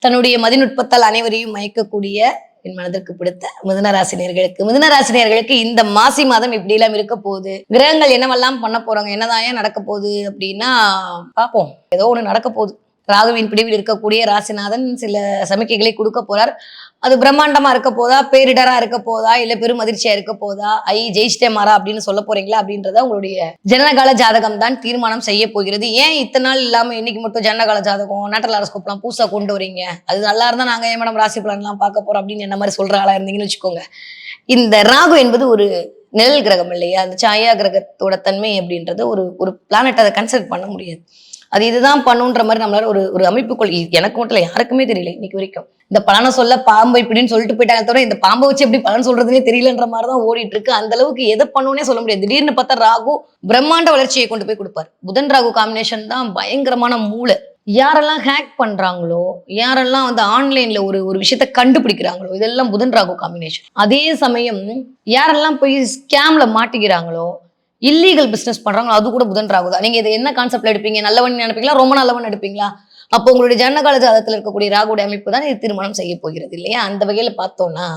தன்னுடைய மதிநுட்பத்தால் அனைவரையும் மயக்கக்கூடிய என் மனதிற்கு பிடித்த மிதுனராசினியர்களுக்கு இந்த மாசி மாதம் இப்படி எல்லாம் இருக்க போகுது, கிரகங்கள் என்னவெல்லாம் பண்ண போறாங்க, என்னதான் ஏன் நடக்க போகுது அப்படின்னா பார்ப்போம். ஏதோ ஒண்ணு நடக்க போகுது. ராகுவின் பிடிவில் இருக்கக்கூடிய ராசிநாதன் சில சமிக்கைகளை கொடுக்க போறார். அது பிரம்மாண்டமா இருக்க போதா, பேரிடரா இருக்க போதா, இல்ல பெரும் அதிர்ச்சியா இருக்க போதா, ஜெயிச்சிட்டே மாறா அப்படின்னு சொல்ல போறீங்களா அப்படின்றத உங்களுடைய ஜனனகால ஜாதகம் தான் தீர்மானம் செய்ய போகிறது. ஏன் இத்தனை நாள் இல்லாம இன்னைக்கு மட்டும் ஜனனகால ஜாதகம், நேட்டல் ஹாரோஸ்கோப்லாம் புதுசா கொண்டு வரீங்க, அது நல்லா இருந்தா நாங்க ஏன் மேடம் ராசி பலன் எல்லாம் பார்க்க போறோம் அப்படின்னு என்ன மாதிரி சொல்ற ஆளா இருந்தீங்கன்னு வச்சுக்கோங்க. இந்த ராகு என்பது ஒரு நிழல் கிரகம் இல்லையா, அந்த சாயா கிரகத்தோட தன்மை அப்படின்றது ஒரு ஒரு பிளானட் அதை கன்சிடர் பண்ண முடியாது. அது இதுதான் பண்ணுன்ற மாதிரி நம்மளால ஒரு ஒரு அமைப்புக்குள் எனக்கு மட்டும் இல்லை யாருக்குமே தெரியல இன்னைக்கு வரைக்கும். இந்த பலனை சொல்ல பாம்பு இப்படின்னு சொல்லிட்டு போயிட்டாங்க தவிர இந்த பாம்பை வச்சு எப்படி பலன் சொல்றதுன்னே தெரியலன்ற மாதிரிதான் ஓடிட்டு இருக்கு. அந்த அளவுக்கு எதை பண்ணுன்னே சொல்ல முடியாது. திடீர்னு பார்த்தா ராகு பிரம்மாண்ட வளர்ச்சியை கொண்டு போய் கொடுப்பாரு. புதன் ராகு காம்பினேஷன் தான் பயங்கரமான மூளை. யாரெல்லாம் ஹேக் பண்றாங்களோ, யாரெல்லாம் வந்து ஆன்லைன்ல ஒரு ஒரு விஷயத்த கண்டுபிடிக்கிறாங்களோ, இதெல்லாம் புதன் ராகு காம்பினேஷன். அதே சமயம் யாரெல்லாம் போய் ஸ்கேம்ல மாட்டிக்கிறாங்களோ, இல்லீகல் பிசினஸ் பண்றாங்க, அது கூட புதன் ராகு தான். நீங்க இது என்ன கான்செப்ட்ல எடுப்பீங்க, நல்லவன் நினைப்பீங்களா, ரொம்ப நல்லவன் எடுப்பீங்களா? அப்போ உங்களுடைய ஜனனகால ஜாதகத்தில் இருக்கக்கூடிய ராகுடைய அமைப்பு தான் இது திருமணம் செய்ய போகிறது இல்லையா? அந்த வகையில பார்த்தோம்னா